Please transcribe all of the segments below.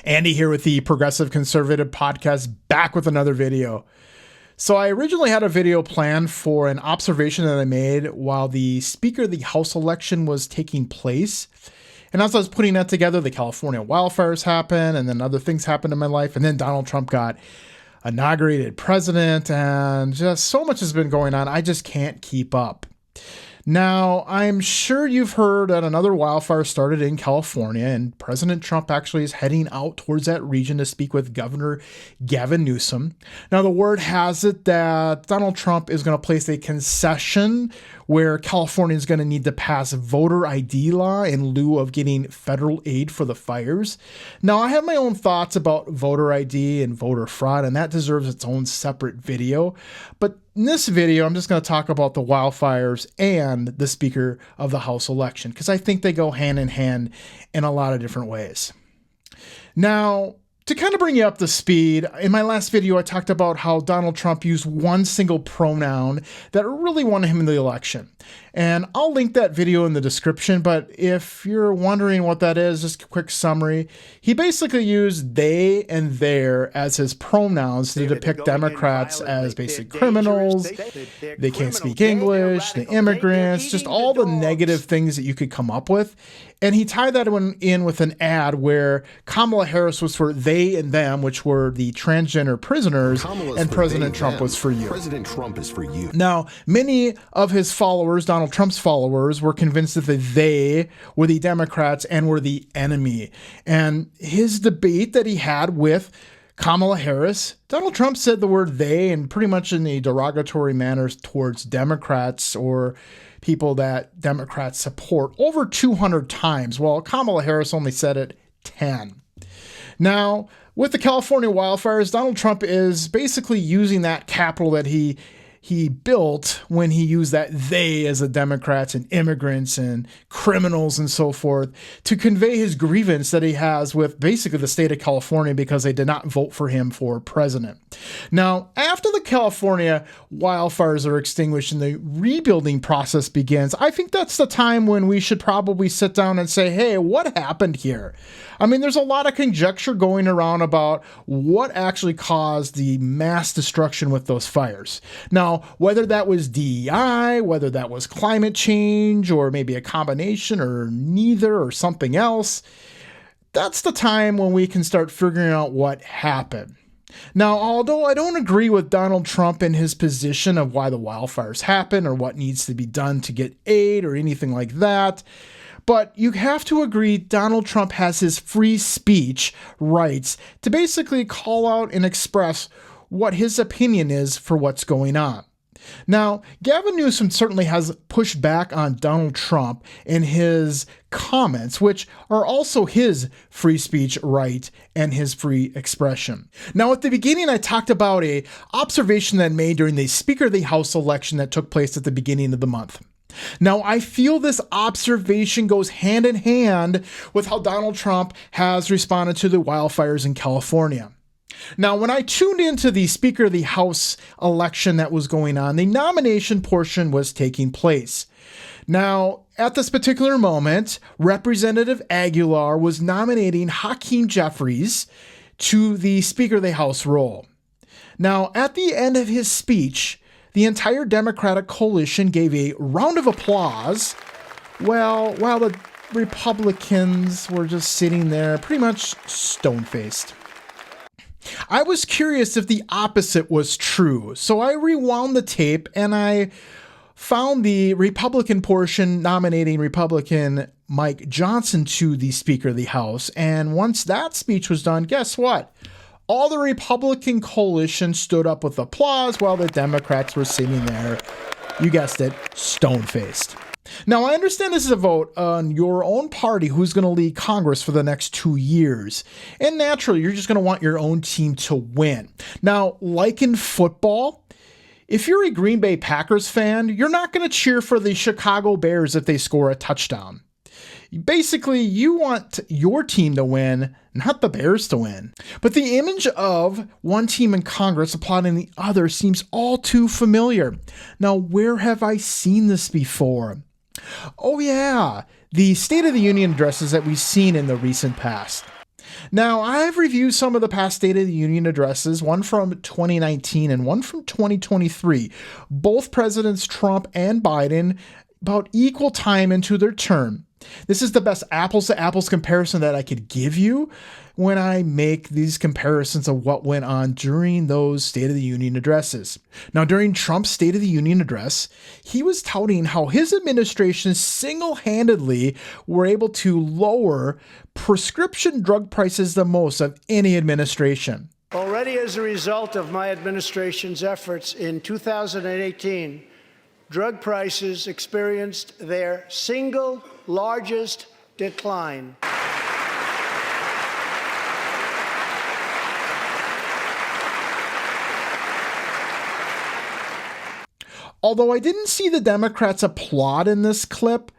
Andy here with the Progressive Conservative Podcast, back with another video. So I originally had a video planned for an observation that I made while the Speaker of the House election was taking place. And as I was putting that together, the California wildfires happened, and then other things happened in my life. And then Donald Trump got inaugurated president, and just so much has been going on, I just can't keep up. Now, I'm sure you've heard that another wildfire started in California, and President Trump actually is heading out towards that region to speak with Governor Gavin Newsom. Now, the word has it that Donald Trump is going to place a concession where California is going to need to pass voter ID law in lieu of getting federal aid for the fires. Now, I have my own thoughts about voter ID and voter fraud, and that deserves its own separate video. But in this video, I'm just going to talk about the wildfires and the Speaker of the House election, because I think they go hand in hand in a lot of different ways. Now, to kind of bring you up to speed, in my last video, I talked about how Donald Trump used one single pronoun that really won him the election. And I'll link that video in the description, but if you're wondering what that is, just a quick summary. He basically used they and their as his pronouns to depict Democrats as basic criminals. They can't speak English, the immigrants, just all the negative things that you could come up with. And he tied that one in with an ad where Kamala Harris was for they and them, which were the transgender prisoners, and President Trump was for you. President Trump is for you. Now, many of his followers, Donald Trump's followers, were convinced that they were the Democrats and were the enemy. And his debate that he had with Kamala Harris, Donald Trump said the word they and pretty much in a derogatory manner towards Democrats or people that Democrats support over 200 times, while Kamala Harris only said it 10. Now, with the California wildfires, Donald Trump is basically using that capital that he built when he used that they as the Democrats and immigrants and criminals and so forth to convey his grievance that he has with basically the state of California because they did not vote for him for president. Now, after the California wildfires are extinguished and the rebuilding process begins, I think that's the time when we should probably sit down and say, hey, what happened here? I mean, there's a lot of conjecture going around about what actually caused the mass destruction with those fires. Now, whether that was DEI, whether that was climate change, or maybe a combination or neither or something else, that's the time when we can start figuring out what happened. Now, although I don't agree with Donald Trump in his position of why the wildfires happen or what needs to be done to get aid or anything like that, but you have to agree Donald Trump has his free speech rights to basically call out and express what his opinion is for what's going on. Now, Gavin Newsom certainly has pushed back on Donald Trump in his comments, which are also his free speech right and his free expression. Now, at the beginning, I talked about an observation that I made during the Speaker of the House election that took place at the beginning of the month. Now, I feel this observation goes hand in hand with how Donald Trump has responded to the wildfires in California. Now, when I tuned into the Speaker of the House election that was going on, the nomination portion was taking place. Now, at this particular moment, Representative Aguilar was nominating Hakeem Jeffries to the Speaker of the House role. Now, at the end of his speech, the entire Democratic coalition gave a round of applause, while the Republicans were just sitting there pretty much stone-faced. I was curious if the opposite was true, so I rewound the tape and I found the Republican portion nominating Republican Mike Johnson to the Speaker of the House, and once that speech was done, guess what? All the Republican coalition stood up with applause while the Democrats were sitting there, you guessed it, stone-faced. Now, I understand this is a vote on your own party who's going to lead Congress for the next 2 years. And naturally, you're just going to want your own team to win. Now, like in football, if you're a Green Bay Packers fan, you're not going to cheer for the Chicago Bears if they score a touchdown. Basically, you want your team to win, not the Bears to win. But the image of one team in Congress applauding the other seems all too familiar. Now, where have I seen this before? Oh yeah, the State of the Union addresses that we've seen in the recent past. Now, I've reviewed some of the past State of the Union addresses, one from 2019 and one from 2023. Both Presidents Trump and Biden about equal time into their term. This is the best apples to apples comparison that I could give you when I make these comparisons of what went on during those State of the Union addresses. Now, during Trump's State of the Union address, he was touting how his administration single-handedly were able to lower prescription drug prices the most of any administration. Already as a result of my administration's efforts in 2018, drug prices experienced their single largest decline. Although I didn't see the Democrats applaud in this clip,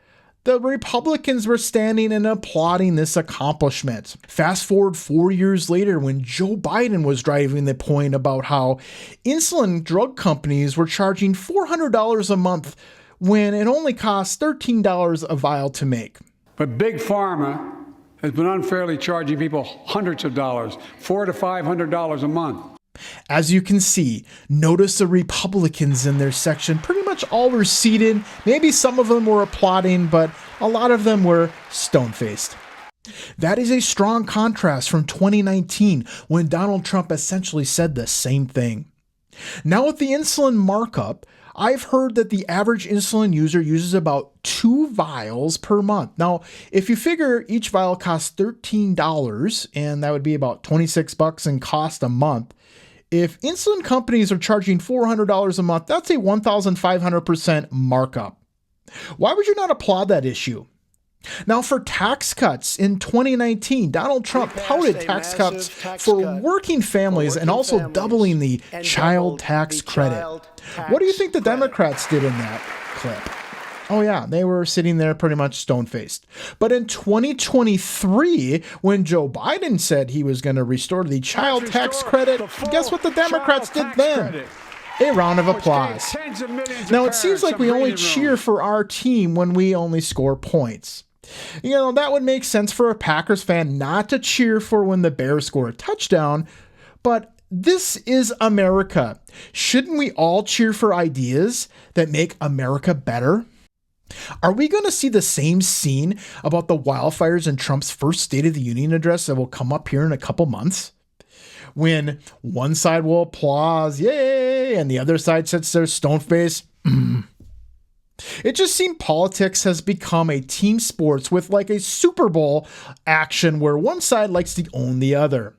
the Republicans were standing and applauding this accomplishment. Fast forward 4 years later when Joe Biden was driving the point about how insulin drug companies were charging $400 a month when it only costs $13 a vial to make. But Big Pharma has been unfairly charging people hundreds of dollars, $400 to $500 a month. As you can see, notice the Republicans in their section pretty much all were seated. Maybe some of them were applauding, but a lot of them were stone-faced. That is a strong contrast from 2019 when Donald Trump essentially said the same thing. Now with the insulin markup, I've heard that the average insulin user uses about 2 vials per month. Now, if you figure each vial costs $13, and that would be about $26 in cost a month, if insulin companies are charging $400 a month, that's a 1,500% markup. Why would you not applaud that issue? Now, for tax cuts in 2019, Donald Trump touted tax cuts for working families and also doubling the child tax credit. What do you think the Democrats did in that clip? Oh yeah, they were sitting there pretty much stone-faced. But in 2023, when Joe Biden said he was going to restore the child tax credit, guess what the Democrats did then? A round of applause. Now, it seems like we only cheer for our team when we only score points. You know, that would make sense for a Packers fan not to cheer for when the Bears score a touchdown, but this is America. Shouldn't we all cheer for ideas that make America better? Are we going to see the same scene about the wildfires in Trump's first State of the Union address that will come up here in a couple months? When one side will applaud, yay, and the other side sits there stone-faced, It just seems politics has become a team sports with like a Super Bowl action where one side likes to own the other.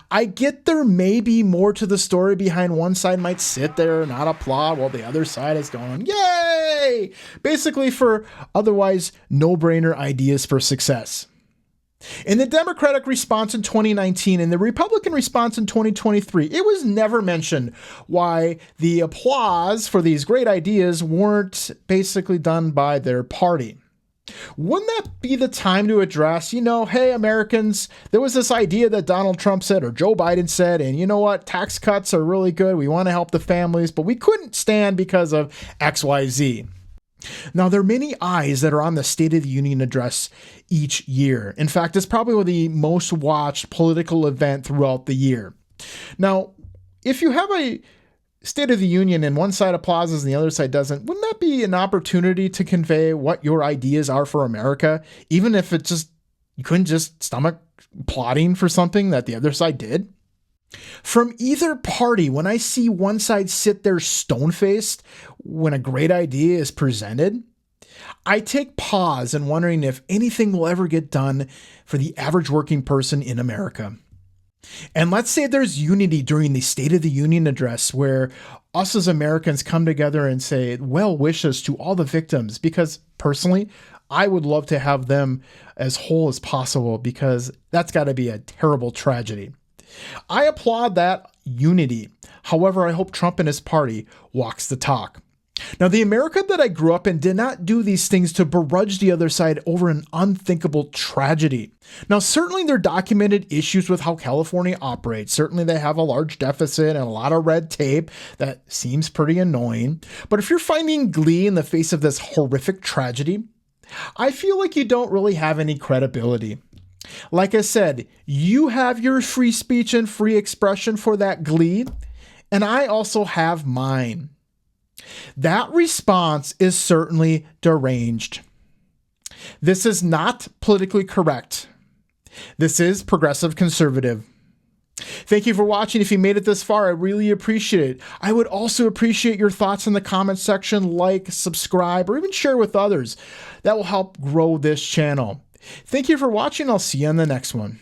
I get there may be more to the story behind one side might sit there and not applaud while the other side is going, yay! Basically for otherwise no-brainer ideas for success. In the Democratic response in 2019 and the Republican response in 2023, it was never mentioned why the applause for these great ideas weren't basically done by their party. Wouldn't that be the time to address, hey, Americans, there was this idea that Donald Trump said or Joe Biden said, and you know what? Tax cuts are really good. We want to help the families, but we couldn't stand because of XYZ. Now, there are many eyes that are on the State of the Union address each year. In fact, it's probably the most watched political event throughout the year. Now, if you have a State of the Union and one side applauds and the other side doesn't, wouldn't that be an opportunity to convey what your ideas are for America, even if you couldn't just stomach applauding for something that the other side did? From either party, when I see one side sit there stone-faced when a great idea is presented, I take pause in wondering if anything will ever get done for the average working person in America. And let's say there's unity during the State of the Union address where us as Americans come together and say well wishes to all the victims, because personally, I would love to have them as whole as possible because that's got to be a terrible tragedy. I applaud that unity. However, I hope Trump and his party walks the talk. Now, the America that I grew up in did not do these things to begrudge the other side over an unthinkable tragedy. Now, certainly there are documented issues with how California operates. Certainly they have a large deficit and a lot of red tape that seems pretty annoying. But if you're finding glee in the face of this horrific tragedy, I feel like you don't really have any credibility. Like I said, you have your free speech and free expression for that glee, and I also have mine. That response is certainly deranged. This is not politically correct. This is progressive conservative. Thank you for watching. If you made it this far, I really appreciate it. I would also appreciate your thoughts in the comments section, like, subscribe, or even share with others. That will help grow this channel. Thank you for watching. I'll see you on the next one.